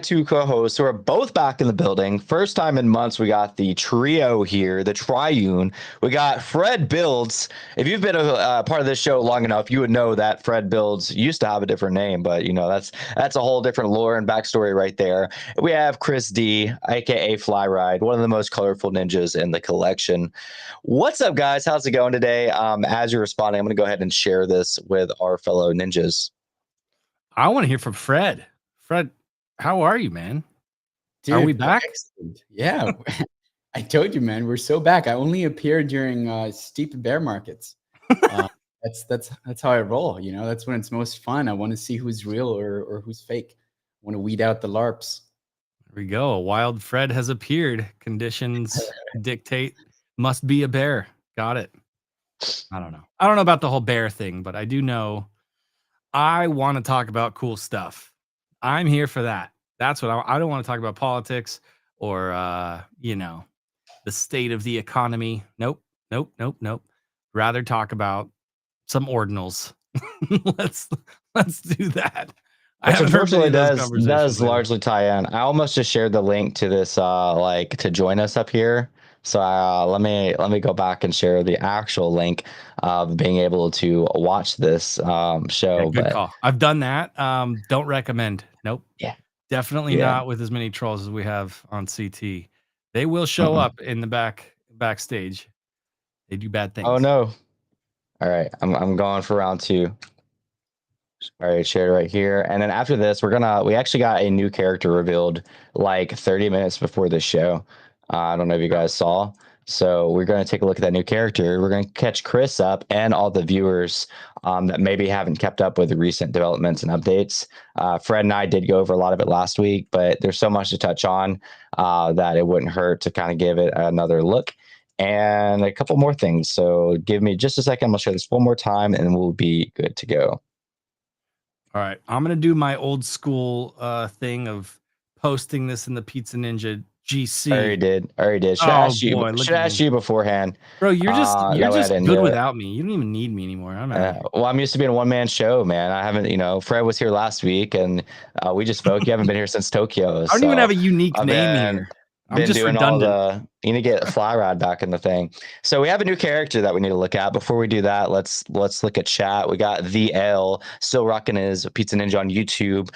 two co-hosts who are both back in the building. First time in months, we got the trio here, the triune. We got Fred Builds. If you've been a part of this show long enough, you would know that Fred Builds used to have a different name, but that's a whole different lore and backstory right there. We have Chris D, aka Flyride, one of the most colorful ninjas in the collection. What's up, guys? How's it going today? As you're responding, I'm going to go ahead and share this with our fellow ninjas. I want to hear from Fred. Fred, how are you, man? Are Dude, we back? excellent. Yeah, I told you, man, we're so back. I only appear during steep bear markets. That's how I roll. You know, that's when it's most fun. I want to see who's real or who's fake. I want to weed out the LARPs. There we go. A wild Fred has appeared. Conditions dictate must be a bear. Got it. I don't know. I don't know about the whole bear thing, but I do know I want to talk about cool stuff. I'm here for that. That's what I don't want to talk about politics or the state of the economy. Nope. Rather talk about some ordinals. let's do that. Which unfortunately does largely tie in. I almost just shared the link to this to join us up here. So let me go back and share the actual link of being able to watch this show. Yeah, good call. I've done that. Don't recommend. Nope. Yeah. Definitely not with as many trolls as we have on CT. They will show up in the backstage. They do bad things. Oh no. All right. I'm going for round 2. All right, shared right here. And then after this, we actually got a new character revealed like 30 minutes before the show. I don't know if you guys saw. So we're going to take a look at that new character. We're going to catch Chris up and all the viewers that maybe haven't kept up with the recent developments and updates. Fred and I did go over a lot of it last week, but there's so much to touch on that it wouldn't hurt to kind of give it another look and a couple more things. So give me just a second. I'll show this one more time and we'll be good to go. All right, I'm gonna do my old school thing of posting this in the Pizza Ninja GC. I already did. Should I ask you beforehand, bro? You're just good without me. You don't even need me anymore. Well, I'm used to being a one-man show, man. I haven't, Fred was here last week, and we just spoke. You haven't been here since Tokyo. I don't even have a unique name here. I'm just doing redundant. You need to get Flyride back in the thing. So we have a new character that we need to look at. Before we do that, let's look at chat. We got the L still rocking his Pizza Ninja on YouTube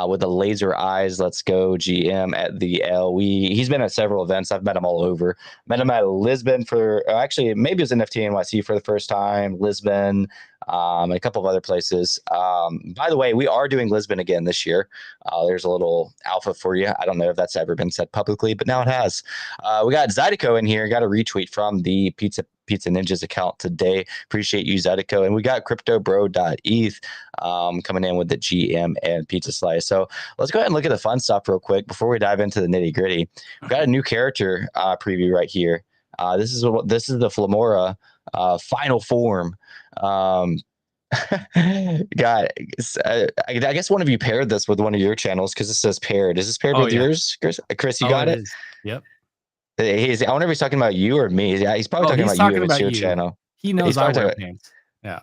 with the laser eyes. Let's go GM at the L. He's been at several events. I've met him all over. Met him at Lisbon actually maybe it was NFT NYC for the first time. Lisbon. And a couple of other places. By the way, we are doing Lisbon again this year. There's a little alpha for you. I don't know if that's ever been said publicly, but now it has. We got Zydeco in here. Got a retweet from the Pizza Ninjas account today. Appreciate you, Zydeco. And we got CryptoBro.eth coming in with the GM and Pizza Slice. So let's go ahead and look at the fun stuff real quick before we dive into the nitty gritty. We've got a new character preview right here. This is the Flamora final form. God, I guess one of you paired this with one of your channels because it says paired. Is this paired with yours, Chris? Chris, you got it? Yep. I wonder if he's talking about you or me. Yeah, he's probably talking about you. It's your channel. He knows I wear pants. Yeah.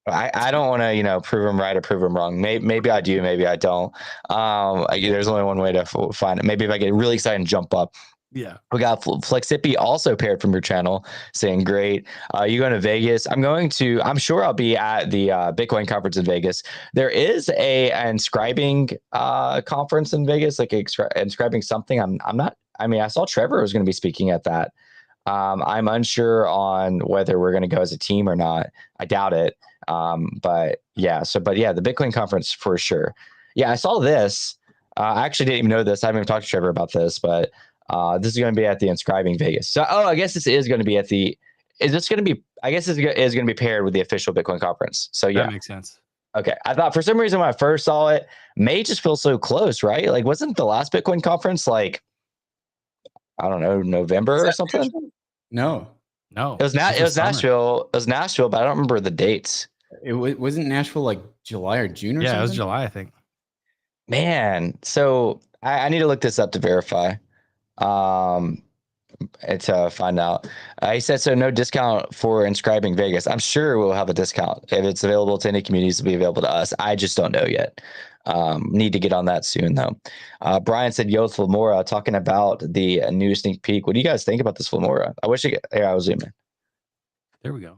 I don't want to, prove him right or prove him wrong. Maybe I do, maybe I don't. There's only one way to find it. Maybe if I get really excited and jump up. Yeah. We got Flexippy also paired from your channel saying great. You going to Vegas? I'm sure I'll be at the Bitcoin conference in Vegas. There is a inscribing conference in Vegas, like inscribing something. I saw Trevor was going to be speaking at that. I'm unsure on whether we're going to go as a team or not. I doubt it. But the Bitcoin conference for sure. Yeah, I saw this. I actually didn't even know this. I haven't even talked to Trevor about this, but this is going to be at the Inscribing Vegas. So, I guess this is going to be I guess this is going to be paired with the official Bitcoin conference. So, yeah. That makes sense. Okay. I thought for some reason when I first saw it, May just feels so close, right? Like, wasn't the last Bitcoin conference I don't know, November or something? Nashville? No. It was Nashville. It was Nashville, but I don't remember the dates. It wasn't Nashville like July or June or something? Yeah, it was July, I think. Man. So I need to look this up to verify. to find out. He said, so no discount for inscribing Vegas. I'm sure we'll have a discount. If it's available to any communities, it'll be available to us. I just don't know yet. Need to get on that soon, though. Brian said, yo, Flamora, talking about the new sneak peek. What do you guys think about this Flamora? I wish here, I was zooming. There we go.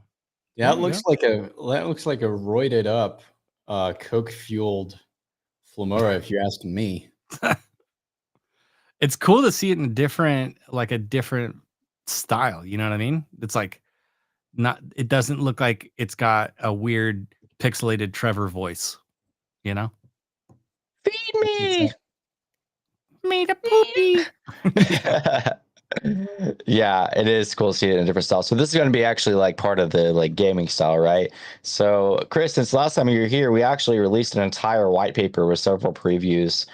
Yeah, that looks like a roided up, Coke fueled Flamora, if you're asking me. It's cool to see it in a different style. You know what I mean? It's like it doesn't look like it's got a weird pixelated Trevor voice, you know? Feed me. Me the poopy. Yeah, it is cool to see it in a different style. So this is going to be actually like part of the like gaming style, right? So Chris, since last time you were here, we actually released an entire white paper with several previews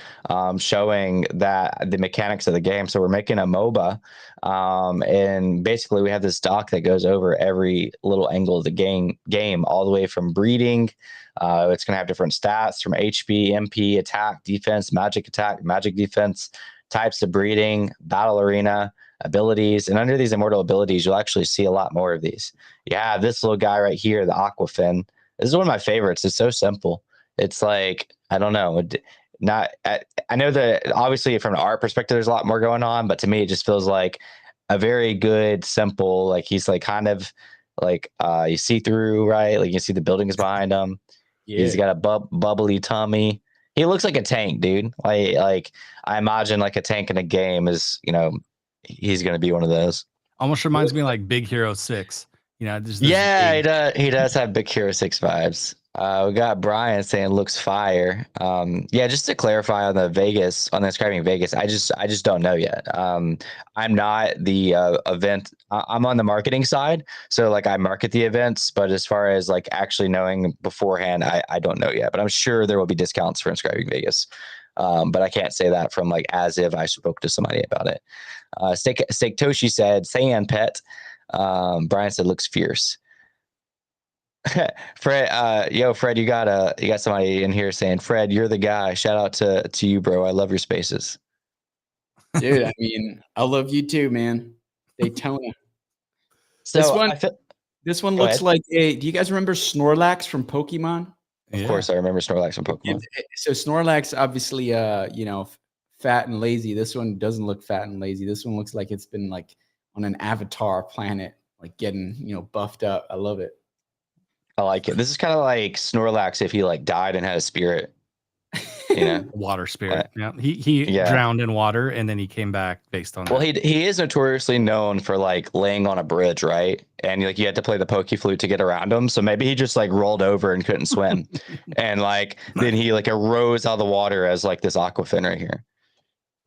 showing that the mechanics of the game. So we're making a MOBA, and basically we have this doc that goes over every little angle of the game all the way from breeding. It's going to have different stats from HP, MP, attack, defense, magic attack, magic defense, types of breeding, battle arena, abilities. And under these immortal abilities, you'll actually see a lot more of these. You have this little guy right here, the Aquafin. This is one of my favorites. It's so simple. It's like, I don't know. I know that obviously from an art perspective, there's a lot more going on, but to me, it just feels like a very good, simple, like he's like kind of like you see through, right? Like you see the buildings behind him. Yeah. He's got a bubbly tummy. He looks like a tank, dude. Like I imagine like a tank in a game is, he's going to be one of those. Almost reminds me like Big Hero 6. He does have Big Hero 6 vibes. We got Brian saying looks fire. Just to clarify on the describing Vegas, I just don't know yet. I'm not the event. I'm on the marketing side, so like I market the events, but as far as like actually knowing beforehand, I don't know yet. But I'm sure there will be discounts for inscribing Vegas. But I can't say that from like as if I spoke to somebody about it. Steak Toshi said, "Sand pet." Brian said, "Looks fierce." Fred, Fred, you got somebody in here saying, "Fred, you're the guy." Shout out to you, bro. I love your spaces, dude. I mean, I love you too, man. Daytona. So this one looks like a. Do you guys remember Snorlax from Pokemon? Of course, I remember Snorlax from Pokemon. So Snorlax, obviously, fat and lazy. This one doesn't look fat and lazy. This one looks like it's been like on an Avatar planet, like getting buffed up. I love it. I like it. This is kind of like Snorlax if he like died and had a spirit, water spirit. Yeah, he drowned in water and then he came back based on that. Well, he is notoriously known for like laying on a bridge, right? And like you had to play the Poke Flute to get around him. So maybe he just like rolled over and couldn't swim, and like then he like arose out of the water as like this Aquafin right here.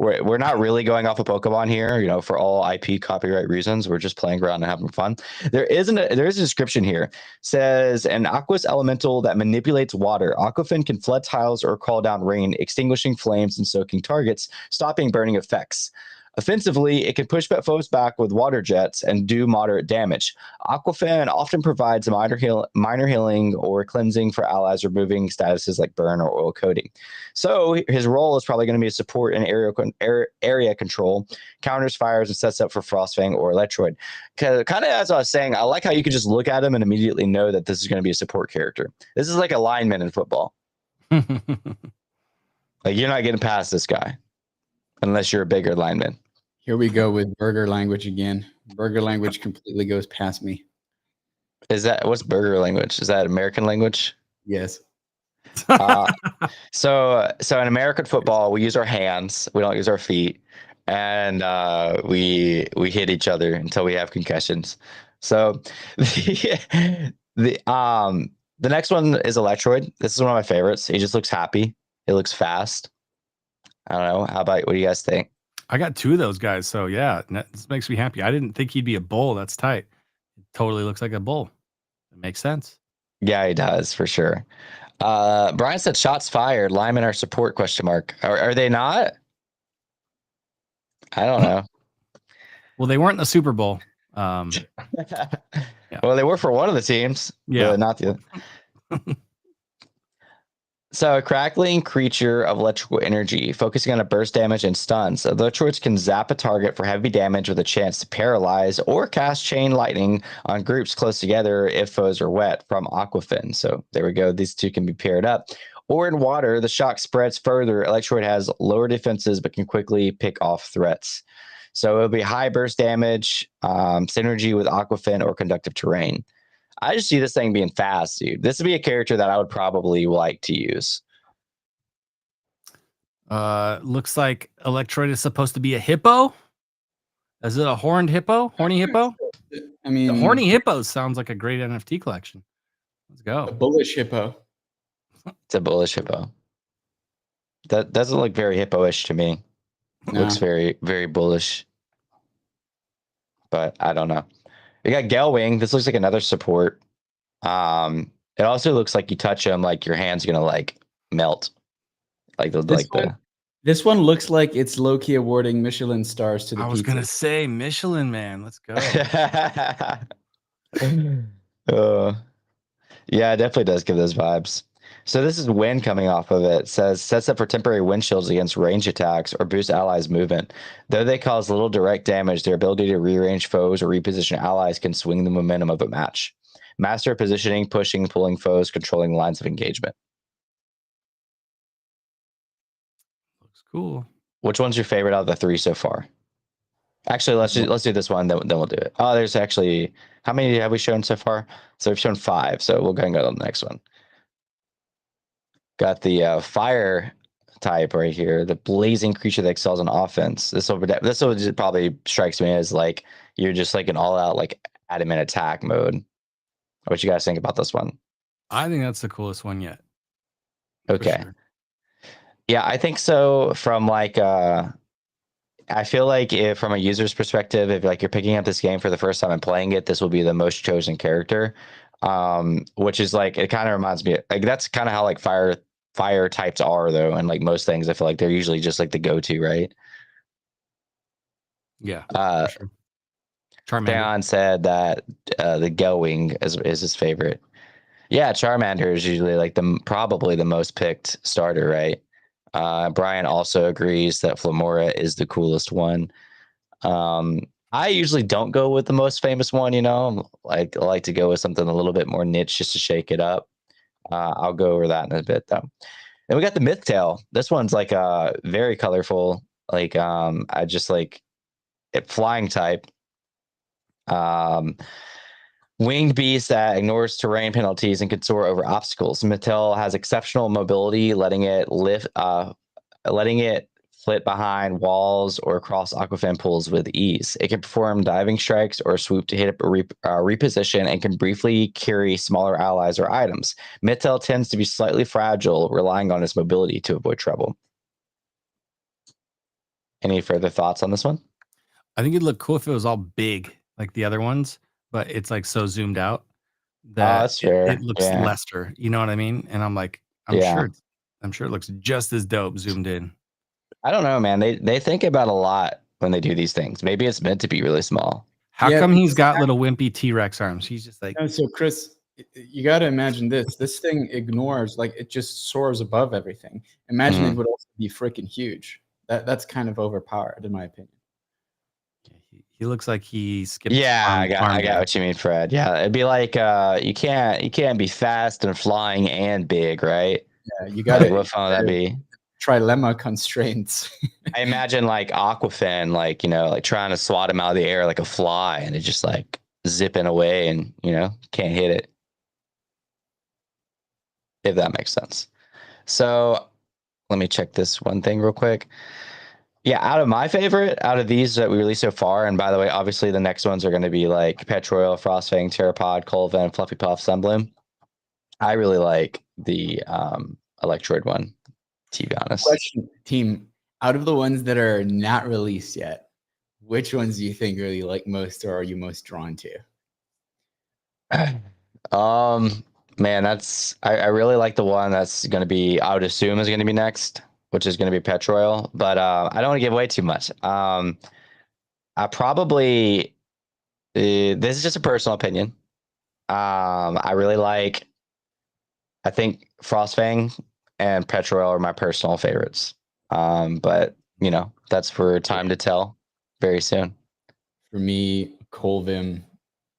We're not really going off of Pokemon here, for all IP copyright reasons. We're just playing around and having fun. There is a description here. It says an aqueous elemental that manipulates water. Aquafin can flood tiles or call down rain, extinguishing flames and soaking targets, stopping burning effects. Offensively, it can push foes back with water jets and do moderate damage. Aquafin often provides minor healing or cleansing for allies, removing statuses like burn or oil coating. So his role is probably going to be a support in area control, counters fires, and sets up for Frostfang or Electroid. Kind of as I was saying, I like how you can just look at him and immediately know that this is going to be a support character. This is like a lineman in football. Like you're not getting past this guy unless you're a bigger lineman. Here we go with burger language again. Burger language completely goes past me. What's burger language? Is that American language? Yes. So in American football, we use our hands. We don't use our feet, and we hit each other until we have concussions. So the next one is Electroid. This is one of my favorites. He just looks happy. He looks fast. I don't know. What do you guys think? I got 2 of those guys. So yeah, this makes me happy. I didn't think he'd be a bull. That's tight. It totally looks like a bull. It makes sense. Yeah, he does for sure. Brian said shots fired. Lyman our support ? Are they not? I don't know. Well, they weren't in the Super Bowl. Yeah. Well, they were for one of the teams. Yeah, not the other. So a crackling creature of electrical energy, focusing on a burst damage and stuns. Electroids can zap a target for heavy damage with a chance to paralyze or cast chain lightning on groups close together if foes are wet from Aquafin. So there we go. These two can be paired up. Or in water, the shock spreads further. Electroid has lower defenses but can quickly pick off threats. So it'll be high burst damage, synergy with Aquafin or conductive terrain. I just see this thing being fast, dude. This would be a character that I would probably like to use. Looks like Electroid is supposed to be a hippo. Is it a horned hippo? Horny hippo? I mean, The horny hippo sounds like a great NFT collection. Let's a go. bullish hippo. It's a bullish hippo. That doesn't look very hippo-ish to me. It No. looks very, very bullish. But I don't know. We got Gelwing. This looks like another support. It also looks like you touch him, like your hand's gonna like melt. Like the This one looks like it's low-key awarding Michelin stars to the I was pizza. gonna say Michelin Man. Let's go. Yeah, it definitely does give those vibes. So this is wind coming off of it. It says sets up for temporary wind shields against range attacks or boost allies' movement. Though they cause little direct damage, their ability to rearrange foes or reposition allies can swing the momentum of a match. Master positioning, pushing, pulling foes, controlling lines of engagement. Looks cool. Which one's your favorite out of the three so far? Actually, let's do this one, then we'll do it. Oh, there's actually, how many have we shown so far? So we've shown 5, so we'll go and go to the next one. Got the fire type right here, the blazing creature that excels on offense. This will just probably strikes me as like you're just like an all-out like adamant attack mode. What you guys think about this one? I think that's the coolest one yet. Okay. Sure. Yeah, I think so. From like I feel like if from a user's perspective, if like you're picking up this game for the first time and playing it, this will be the most chosen character. Which is like, it kind of reminds me, like that's kind of how like fire types are though, and like most things I feel like they're usually just like the go-to, right? Yeah. Sure. Charmander. Dan said that the Gelwing is his favorite. Yeah, Charmander is usually like probably the most picked starter, right? Brian also agrees that Flamora is the coolest one. I usually don't go with the most famous one, you know. Like I like to go with something a little bit more niche just to shake it up. I'll go over that in a bit though. Then we got the Mythtail. This one's like very colorful. Like I just like it, flying type. Winged beast that ignores terrain penalties and can soar over obstacles. Mythtail has exceptional mobility, letting it flit behind walls or across Aquafin pools with ease. It can perform diving strikes or swoop to hit a reposition and can briefly carry smaller allies or items. Mythtail tends to be slightly fragile, relying on its mobility to avoid trouble. Any further thoughts on this one? I think it'd look cool if it was all big like the other ones, but it's like so zoomed out that that's fair. It looks lesser. You know what I mean? And I'm like, I'm sure it looks just as dope zoomed in. I don't know, man. They think about a lot when they do these things. Maybe it's meant to be really small. How come he's got little wimpy T-Rex arms? He's just like. No, so Chris, you got to imagine this. This thing ignores, like it just soars above everything. Imagine it would also be freaking huge. That's kind of overpowered, in my opinion. He looks like he skipped. Yeah, I got what you mean, Fred. Yeah, it'd be like you can't be fast and flying and big, right? Yeah, you got to. What fun would that be? Trilemma constraints. I imagine like Aquafin, like, you know, like trying to swat him out of the air like a fly, and it just like zipping away, and you know, can't hit it. If that makes sense. So let me check this one thing real quick. Yeah, out of these that we released so far, and by the way, obviously the next ones are going to be like Petroil, Frostfang, Terrapod, Colvin, Fluffy Puff, Sunbloom. I really like the Electroid one, to be honest. Question, team, out of the ones that are not released yet, which ones do you think really like most, or are you most drawn to? Man, I really like the one that's going to be, I would assume is going to be next, which is going to be Petroil, but I don't want to give away too much. I probably, this is just a personal opinion. I think Frostfang and Petrol are my personal favorites. But you know, that's for time to tell very soon. For me, Colvin,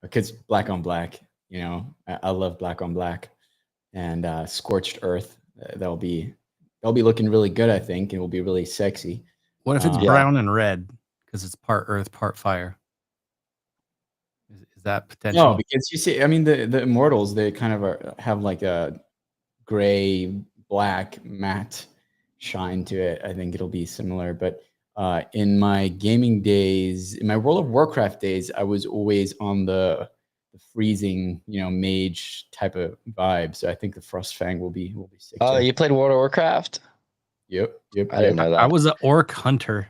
because black on black, you know, I love black on black, and Scorched Earth. That'll be looking really good. I think it will be really sexy. What if it's Yeah. brown and red because it's part earth, part fire? Is that potential? No, because you see, I mean, the Immortals, they kind of have like a gray, black, matte shine to it. I think it'll be similar. But in my gaming days, in my World of Warcraft days, I was always on the freezing, you know, mage type of vibe. So I think the Frostfang will be sick. Oh, you played World of Warcraft? Yep. I didn't know that. I was an orc hunter.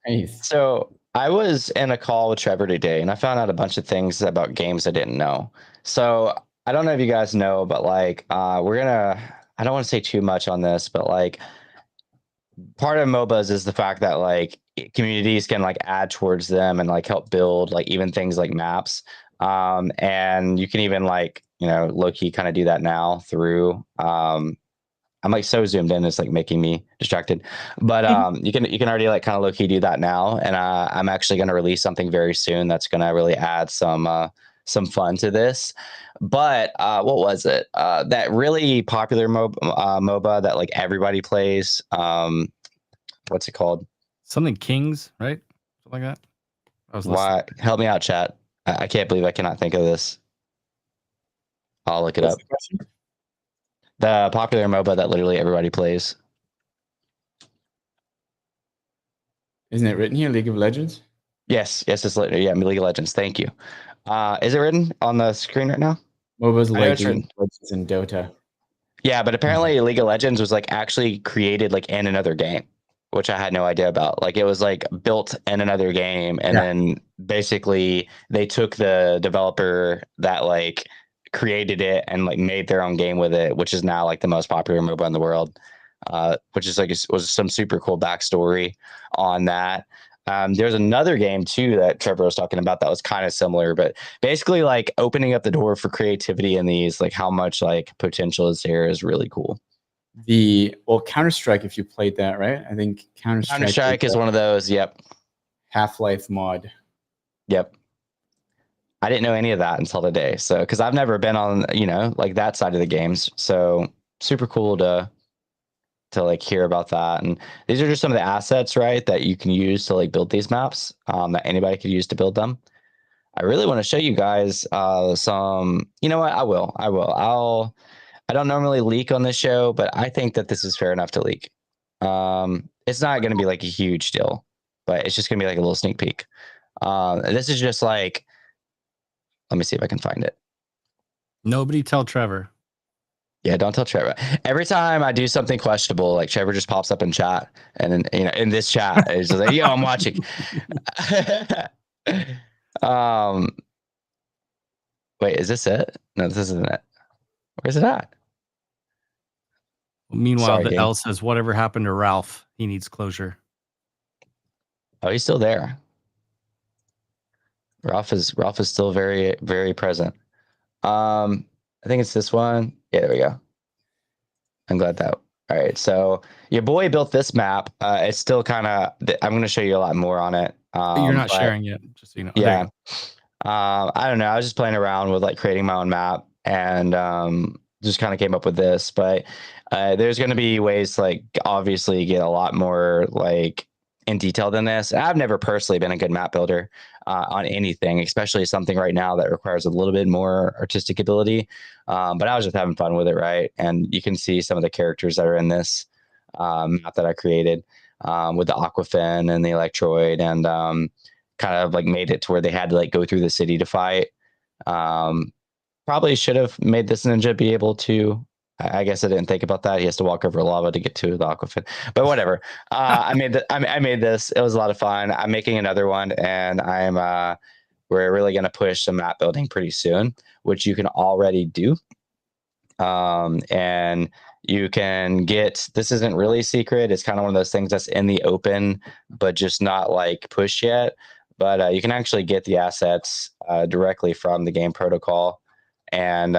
Nice. So I was in a call with Trevor today, and I found out a bunch of things about games I didn't know. So I don't know if you guys know, but like we're gonna. I don't want to say too much on this, but like part of MOBAs is the fact that like communities can like add towards them and like help build like even things like maps. And you can even like, you know, low key kind of do that now through I'm like so zoomed in, it's like making me distracted. But you can already like kind of low key do that now. And I'm actually going to release something very soon that's going to really add some fun to this. But what was it? That really popular MOBA that like everybody plays. What's it called? Something Kings, right? Something like that. I was listening. Why? Help me out, chat. I can't believe I cannot think of this. I'll look it up. The popular MOBA that literally everybody plays. Isn't it written here? League of Legends? Yes, it's literally, yeah, League of Legends. Thank you. Is it written on the screen right now? MOBAs I know like it's League written. of Legends and Dota. Yeah, but apparently League of Legends was like actually created like in another game, which I had no idea about. Like it was like built in another game, and then basically they took the developer that like created it and like made their own game with it, which is now like the most popular MOBA in the world. Which is like was some super cool backstory on that. There's another game too that Trevor was talking about that was kind of similar, but basically like opening up the door for creativity in these, like how much like potential is there is really cool. Counter-Strike, if you played that, right? I think Counter-Strike is one of those. Yep. Half-Life mod. Yep. I didn't know any of that until today. So, because I've never been on, you know, like that side of the games. So super cool to like hear about that. And these are just some of the assets, right, that you can use to like build these maps, that anybody could use to build them. I really want to show you guys some, you know what? I don't normally leak on this show, but I think that this is fair enough to leak. It's not going to be like a huge deal, but it's just going to be like a little sneak peek. This is just like, let me see if I can find it. Nobody tell Trevor. Yeah, don't tell Trevor. Every time I do something questionable, like Trevor just pops up in chat, and then, you know, in this chat, it's just like, yo, I'm watching. Wait, is this it? No, this isn't it. Where's it at? Meanwhile, Sorry, the game. L says, whatever happened to Ralph? He needs closure. Oh, he's still there. Ralph is still very, very present. I think it's this one. Yeah, there we go. I'm glad that. All right, so your boy built this map. It's still kind of. I'm going to show you a lot more on it. You're not sharing it, just so you know. Yeah. I don't know. I was just playing around with like creating my own map, and just kind of came up with this. But there's going to be ways to like obviously get a lot more like in detail than this. I've never personally been a good map builder on anything, especially something right now that requires a little bit more artistic ability. But I was just having fun with it, right? And you can see some of the characters that are in this map that I created with the Aquafin and the Electroid, and kind of like made it to where they had to like go through the city to fight. Probably should have made this ninja be able to. I guess I didn't think about that. He has to walk over lava to get to the Aquafin, but whatever. I made this. It was a lot of fun. I'm making another one, and we're really going to push some map building pretty soon, which you can already do. And you can get, this isn't really secret. It's kind of one of those things that's in the open, but just not like pushed yet. But you can actually get the assets directly from the game protocol. And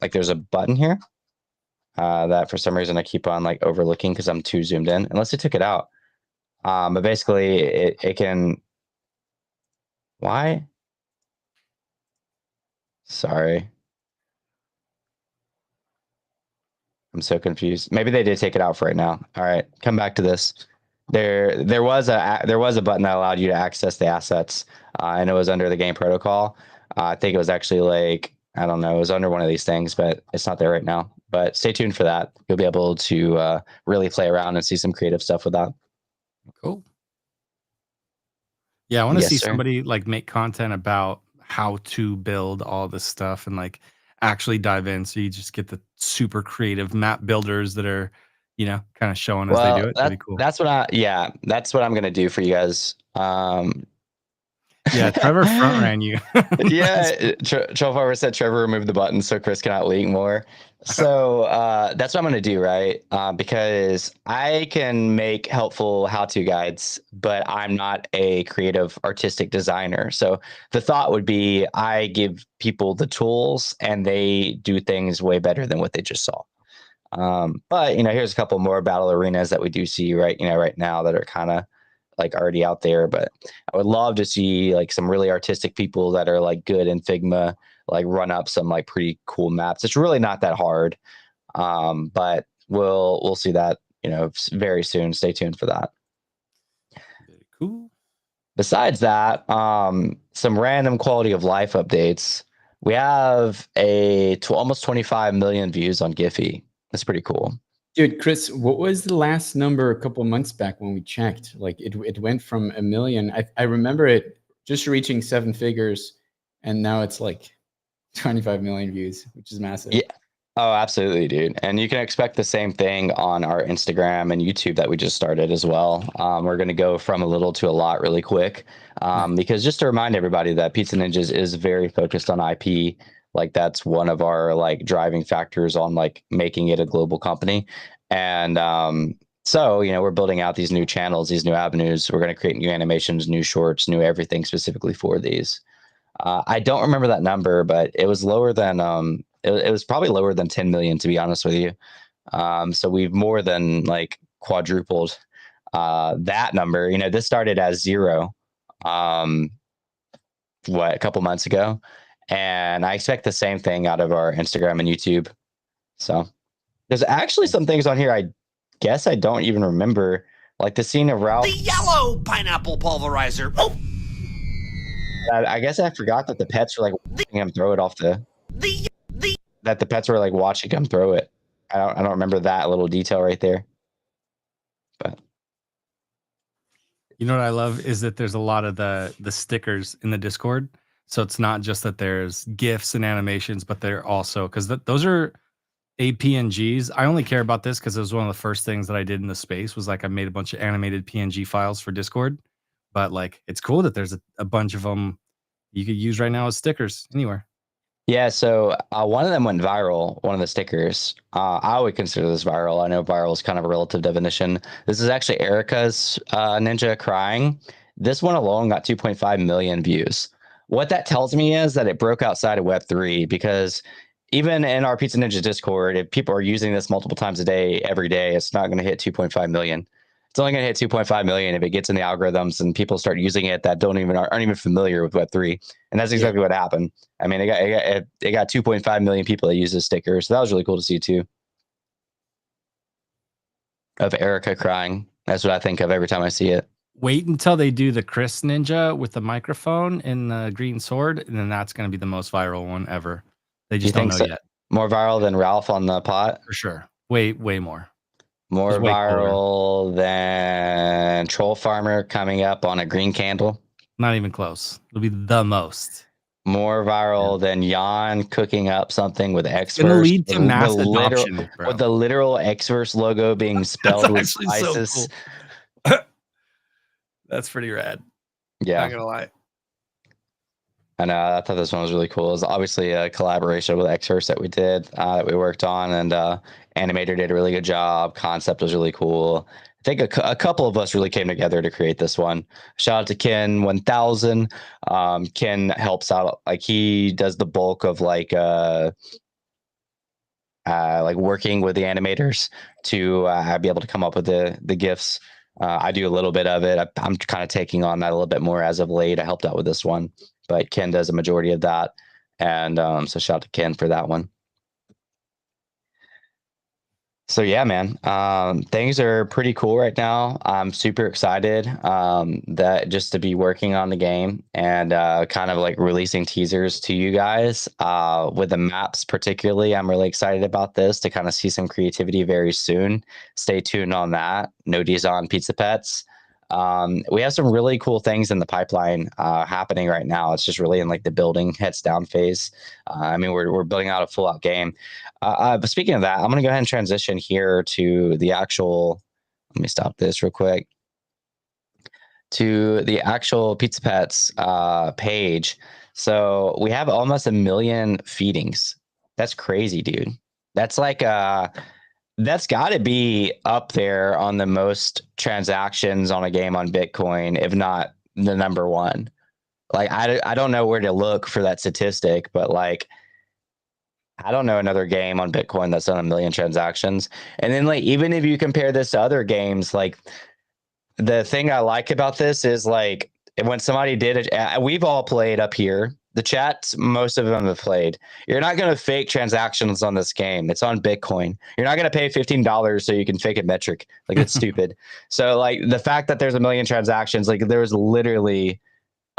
like there's a button here. that for some reason I keep on like overlooking because I'm too zoomed in, unless they took it out. But basically it can, why? Sorry. I'm so confused. Maybe they did take it out for right now. All right, come back to this. There was a button that allowed you to access the assets, and it was under the game protocol. I think it was actually like, I don't know, it was under one of these things, but it's not there right now. But stay tuned for that. You'll be able to really play around and see some creative stuff with that. Cool. Yeah, I want to Yes, see sir. somebody like make content about how to build all this stuff and like actually dive in. So you just get the super creative map builders that are, kind of showing as they do it. That'd be cool. That's what I'm gonna do for you guys. Yeah, Trevor front ran you. Yeah, Troll Farmer said Trevor removed the button so Chris cannot leak more. So that's what I'm gonna do, right? Because I can make helpful how-to guides, but I'm not a creative artistic designer. So the thought would be I give people the tools and they do things way better than what they just saw. But here's a couple more battle arenas that we do see right now that are kind of like already out there. But I would love to see like some really artistic people that are like good in Figma, like run up some like pretty cool maps. It's really not that hard. But we'll see that very soon. Stay tuned for that. Very cool. Besides that, some random quality of life updates. We have almost 25 million views on Giphy. That's pretty cool. Dude, Chris, what was the last number a couple of months back when we checked? Like it went from 1 million. I remember it just reaching 7 figures, and now it's like 25 million views, which is massive. Yeah. Oh, absolutely, dude. And you can expect the same thing on our Instagram and YouTube that we just started as well. We're going to go from a little to a lot really quick. Because just to remind everybody that Pizza Ninjas is very focused on IP. Like that's one of our like driving factors on like making it a global company. And so, we're building out these new channels, these new avenues. We're going to create new animations, new shorts, new everything specifically for these. I don't remember that number, but it was lower than it was probably lower than 10 million, to be honest with you. So we've more than like quadrupled that number. This started as 0 a couple months ago, and I expect the same thing out of our Instagram and YouTube. So there's actually some things on here I guess I don't even remember, like the scene of Ralph. The yellow pineapple pulverizer. Oh, I guess I forgot that the pets were like watching him throw it off that the pets were like watching him throw it. I don't remember that little detail right there. But you know what I love is that there's a lot of the stickers in the Discord. So it's not just that there's GIFs and animations, but they're also because those are APNGs. I only care about this because it was one of the first things that I did in the space was like I made a bunch of animated PNG files for Discord. But like it's cool that there's a bunch of them you could use right now as stickers anywhere. yeah, so one of them went viral, one of the stickers. I would consider this viral. I know viral is kind of a relative definition. This is actually Erica's ninja crying. This one alone got 2.5 million views. What that tells me is that it broke outside of Web3, because even in our Pizza Ninja Discord, if people are using this multiple times a day, every day, it's not going to hit 2.5 million. It's only going to hit 2.5 million if it gets in the algorithms and people start using it that aren't even familiar with Web3. And that's exactly what happened. I mean, it got 2.5 million people that use this sticker. So that was really cool to see too. Of Erica crying. That's what I think of every time I see it. Wait until they do the Chris Ninja with the microphone and the green sword, and then that's going to be the most viral one ever. They just don't know yet. More viral than Ralph on the pot? For sure. Way more. More viral than Troll Farmer coming up on a green candle? Not even close. It'll be the most. More viral than Jan cooking up something with Xverse. It's going to lead to mass adoption, bro. With the literal Xverse logo being spelled with spices. So cool. That's pretty rad. Yeah. Not gonna lie. I know. I thought this one was really cool. It was obviously a collaboration with Xverse that we did, that we worked on, and Animator did a really good job. Concept was really cool. I think a couple of us really came together to create this one. Shout out to Ken 1000. Ken helps out, like he does the bulk of like like working with the animators to be able to come up with the gifs. I do a little bit of it. I'm kind of taking on that a little bit more as of late. I helped out with this one, but Ken does a majority of that. And so shout out to Ken for that one. So yeah, man, things are pretty cool right now. I'm super excited that just to be working on the game and kind of like releasing teasers to you guys with the maps particularly. I'm really excited about this to kind of see some creativity very soon. Stay tuned on that. Nodi's on Pizza Pets. We have some really cool things in the pipeline happening right now. It's just really in like the building heads down phase. I mean, we're building out a full out game. But speaking of that, I'm going to go ahead and transition here to the actual. Let me stop this real quick. To the actual Pizza Pets page. So we have almost 1 million feedings. That's crazy, dude. That's like that's got to be up there on the most transactions on a game on Bitcoin, if not the number one. Like I don't know where to look for that statistic, but like I don't know another game on Bitcoin that's done 1 million transactions. And then like even if you compare this to other games, like the thing I like about this is like when somebody did it, we've all played up here. The chats, most of them have played. You're not going to fake transactions on this game. It's on Bitcoin. You're not going to pay $15 so you can fake a metric. Like it's stupid. So like the fact that there's 1 million transactions, like there was literally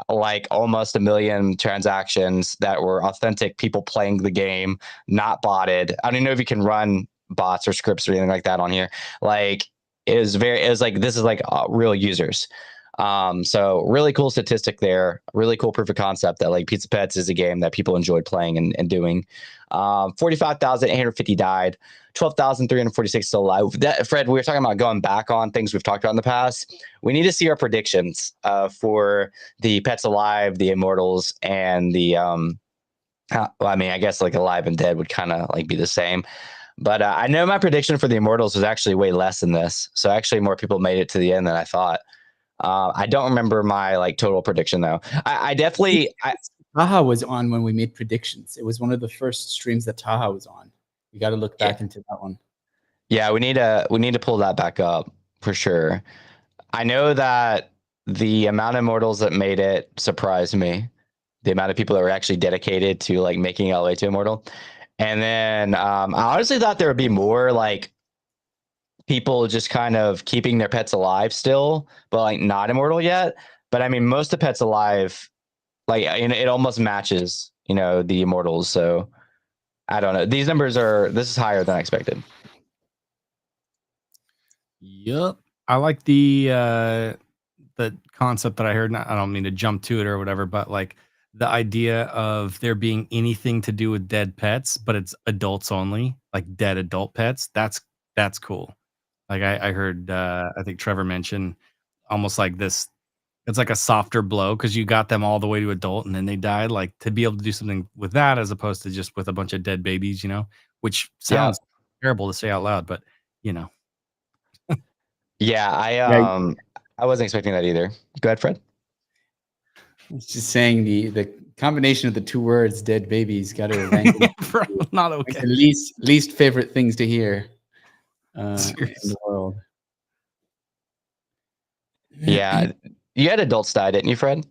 like almost 1 million transactions that were authentic people playing the game, not botted. I don't even know if you can run bots or scripts or anything like that on here. Like it was like this is like real users. So really cool statistic there. Really cool proof of concept that like Pizza Pets is a game that people enjoyed playing and doing. 45,850 died. 12,346 still alive. Fred, we were talking about going back on things we've talked about in the past. We need to see our predictions for the Pets Alive, the Immortals, and the I mean, I guess like Alive and Dead would kind of like be the same. But I know my prediction for the Immortals was actually way less than this. So actually more people made it to the end than I thought. I don't remember my like total prediction though. I definitely Taha was on when we made predictions. It was one of the first streams that Taha was on. You got to look back into that one. Yeah, we need to pull that back up for sure. I know that the amount of Immortals that made it surprised me. The amount of people that were actually dedicated to like making LA to Immortal. And then I honestly thought there would be more like people just kind of keeping their pets alive still, but like not immortal yet. But I mean, most of Pets Alive, like it almost matches, the Immortals. So I don't know. These numbers this is higher than I expected. Yep. I like the concept that I heard. I don't mean to jump to it or whatever, but like the idea of there being anything to do with dead pets, but it's adults only, like dead adult pets. That's cool. Like I heard, I think Trevor mentioned almost like this. It's like a softer blow because you got them all the way to adult and then they died. Like to be able to do something with that as opposed to just with a bunch of dead babies, which sounds terrible to say out loud, but Yeah, I wasn't expecting that either. Go ahead, Fred. It's just saying the combination of the two words "dead babies" got to rank not okay. The least favorite things to hear in the world. Yeah, you had adults die, didn't you, Fred?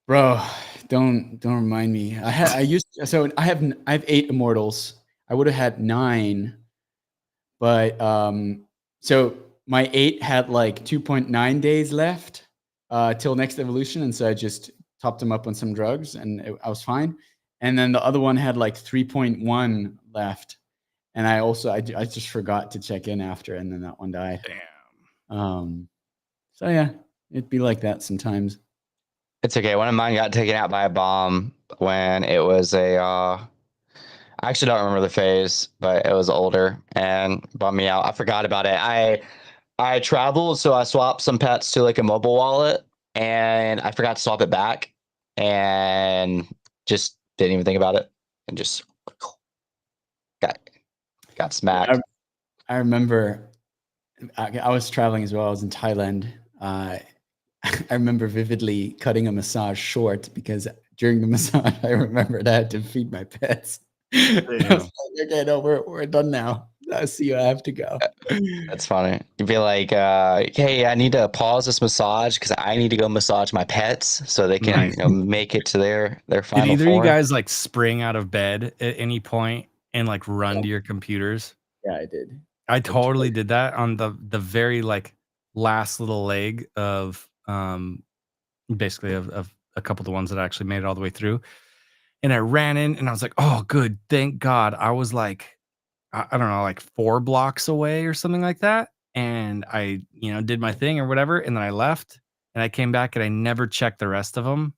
Bro, don't remind me. I have 8 Immortals. I would have had 9, but so my 8 had like 2.9 days left till next evolution, and so I just topped them up on some drugs, and I was fine. And then the other one had like 3.1 left, and I just forgot to check in after, and then that one died. Damn. So yeah, it'd be like that sometimes. It's okay. One of mine got taken out by a bomb when it was I actually don't remember the phase, but it was older and bummed me out. I forgot about it. I traveled, so I swapped some pets to like a mobile wallet, and I forgot to swap it back, and just didn't even think about it, and just got smacked. I remember I was traveling as well. I was in Thailand. I remember vividly cutting a massage short because during the massage, I remembered I had to feed my pets. I was like, okay, no, we're done now. I see you. I have to go. That's funny. You'd be like, hey, I need to pause this massage because I need to go massage my pets so they can Nice. make it to their Did final either of you form. guys like spring out of bed at any point and like run to your computers? Yeah, I did. I totally did that on the very like last little leg of basically of a couple of the ones that actually made it all the way through. And I ran in and I was like, oh good, thank God. I was like, I don't know, like 4 blocks away or something like that. And I, did my thing or whatever. And then I left and I came back and I never checked the rest of them.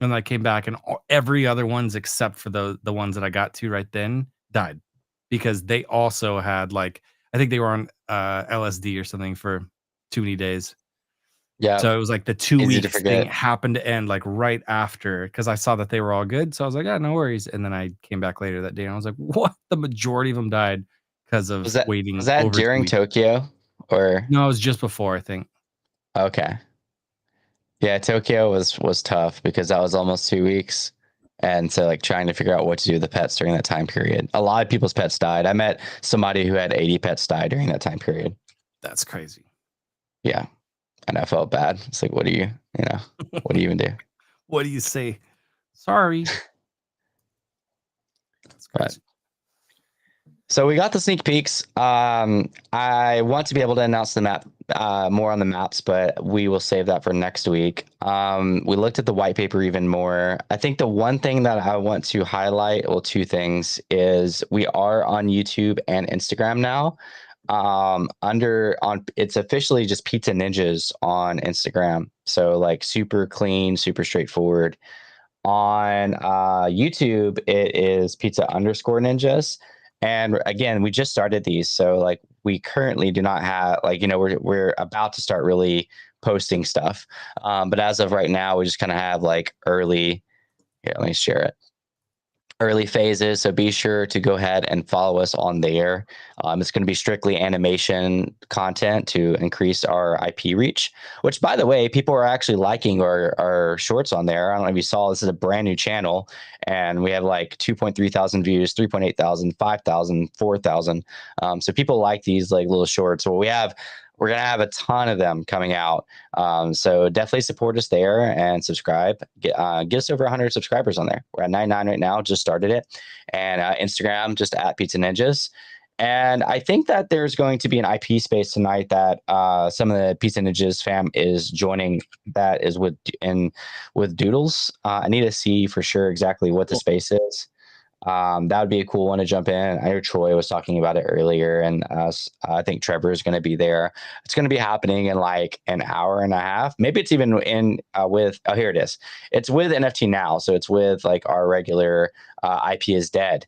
And then I came back and every other ones except for the ones that I got to right then died because they also had like, I think they were on LSD or something for too many days. Yeah. So it was like the 2 Easy to weeks thing forget. happened to end like right after because I saw that they were all good. So I was like, no worries. And then I came back later that day and I was like, what? The majority of them died because of Was that waiting. was that over 2 during weeks. Tokyo or No, it was just before, I think. okay? Yeah, Tokyo was tough because that was almost 2 weeks. And so like trying to figure out what to do with the pets during that time period. A lot of people's pets died. I met somebody who had 80 pets die during that time period. That's crazy. Yeah. And I felt bad. It's like, what do you what do you even do? What do you say? Sorry. That's crazy. So we got the sneak peeks. I want to be able to announce the map, more on the maps, but we will save that for next week. We looked at the white paper even more. I think the one thing that I want to highlight, well, 2 things, is we are on YouTube and Instagram now. It's officially just Pizza Ninjas on Instagram. So like super clean, super straightforward. On YouTube, it is pizza_ninjas. And again, we just started these. So like we currently do not have we're about to start really posting stuff. But as of right now, we just kind of have like early, here, let me share it. Early phases. So be sure to go ahead and follow us on there. It's going to be strictly animation content to increase our IP reach, which by the way, people are actually liking our shorts on there. I don't know if you saw, this is a brand new channel and we have like 2.3 thousand views, 3.8 thousand, 5,000, 4,000. So people like these like little shorts. Well, we're going to have a ton of them coming out. So definitely support us there and subscribe. Get us over 100 subscribers on there. We're at 99 right now, just started it. And Instagram, just at Pizza Ninjas. And I think that there's going to be an IP space tonight that some of the Pizza Ninjas fam is joining, that is with Doodles. I need to see for sure exactly what the space is. That would be a cool one to jump in. I heard Troy was talking about it earlier, and I think Trevor is going to be there. It's going to be happening in like an hour and a half. Maybe it's even in with, oh, here it is. It's with NFT Now. So it's with like our regular IP is Dead.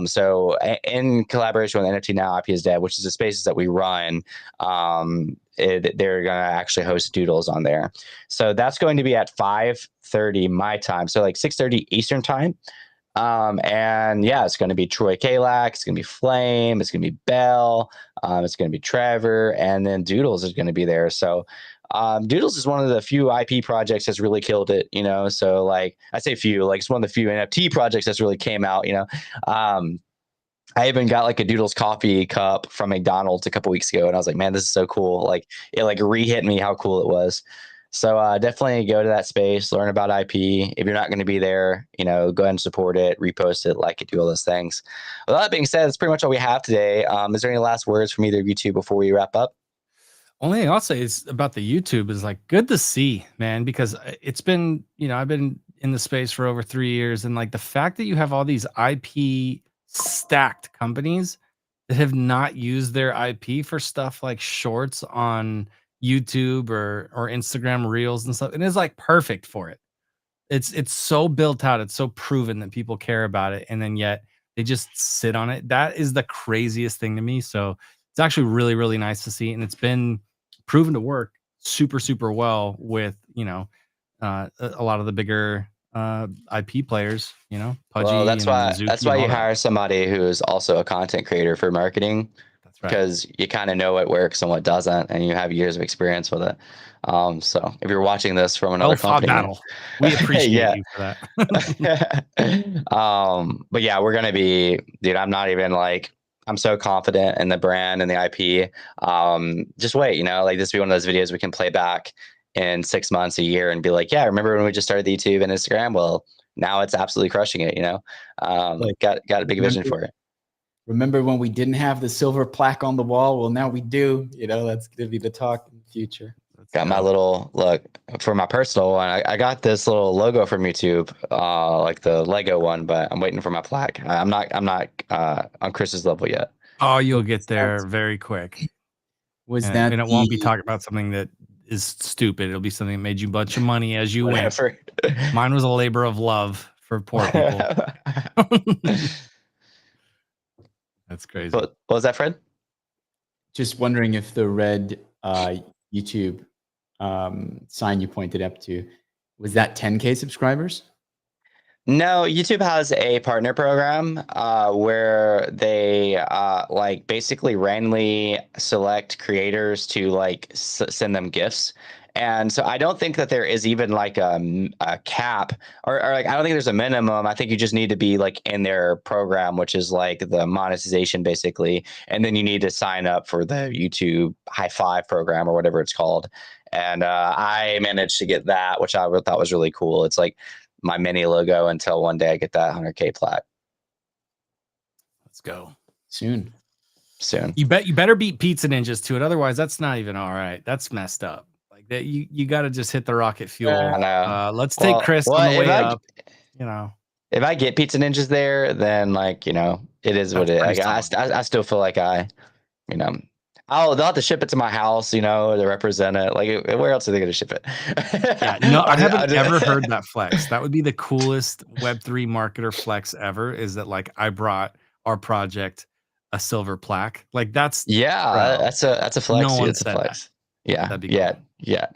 So in collaboration with NFT Now, IP is Dead, which is the spaces that we run, they're going to actually host Doodles on there. So that's going to be at 5:30 my time. So like 6:30 Eastern time. And yeah, it's going to be Troy Kalak, it's going to be Flame, it's going to be Bell, it's going to be Trevor, and then Doodles is going to be there. So Doodles is one of the few IP projects that's really killed it, so like I say few, like it's one of the few NFT projects that's really came out, I even got like a Doodles coffee cup from McDonald's a couple weeks ago, and I was like, man, this is so cool. Like it like re-hit me how cool it was. So definitely go to that space, learn about IP. If you're not going to be there, go ahead and support it, repost it, like it, do all those things. With that being said, that's pretty much all we have today. Is there any last words from either of you two before we wrap up? Only thing I'll say is about the YouTube is like good to see, man, because it's been, I've been in the space for over 3 years, and like the fact that you have all these IP stacked companies that have not used their IP for stuff like shorts on YouTube or Instagram Reels and stuff, and it's like perfect for it. It's so built out, it's so proven that people care about it, and then yet they just sit on it. That is the craziest thing to me. So it's actually really, really nice to see, and it's been proven to work super, super well with a lot of the bigger IP players. Pudgy. Well, that's and why Zuki that's and why all you that. hire somebody who is also a content creator for marketing. Right. because you kind of know what works and what doesn't, and you have years of experience with it. So if you're watching this from another Well fought company, battle. We appreciate yeah. you for that. But yeah, we're gonna be, dude. I'm not even like, I'm so confident in the brand and the IP. Just wait, like this will be one of those videos we can play back in 6 months, a year, and be like, yeah, remember when we just started the YouTube and Instagram? Well, now it's absolutely crushing it. Like, Got a big vision for it. Remember when we didn't have the silver plaque on the wall? Well, now we do. That's going to be the talk in the future. Got my little look for my personal one. I got this little logo from YouTube, like the Lego one, but I'm waiting for my plaque. I'm not on Chris's level yet. Oh, you'll get there very quick. And it won't be talking about something that is stupid. It'll be something that made you a bunch of money as you went. Mine was a labor of love for poor people. That's crazy. What was that, Fred? Just wondering if the red YouTube sign you pointed up to, was that 10K subscribers? No, YouTube has a partner program where they like basically randomly select creators to like send them gifts. And so I don't think that there is even like a cap or like, I don't think there's a minimum. I think you just need to be like in their program, which is like the monetization basically. And then you need to sign up for the YouTube High Five program or whatever it's called. And I managed to get that, which I thought was really cool. It's like my mini logo until one day I get that 100K plaque. Let's go. Soon. You better beat Pizza Ninjas to it. Otherwise, that's not even all right. That's messed up. Like that, you got to just hit the rocket fuel. I know. Let's take Chris on the way up. If I get Pizza Ninjas there, then like it is what it is. I still feel like they'll have to ship it to my house, to represent it. Like, where else are they going to ship it? Yeah, no, I haven't ever heard that flex. That would be the coolest Web3 marketer flex ever. Is that like I brought our project a silver plaque? Like that's that's a flex. No one it's said a flex. that. Yeah, That'd be yeah, cool. yeah.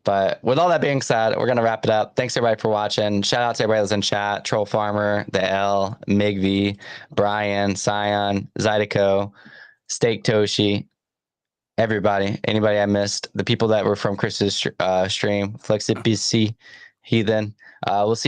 But with all that being said, we're gonna wrap it up. Thanks everybody for watching. Shout out to everybody that's in chat: Troll Farmer, the L, Migv, Brian, Scion, Zydeco, Steak Toshi. Everybody, anybody I missed, the people that were from Chris's stream, Flexit BC, Heathen. We'll see you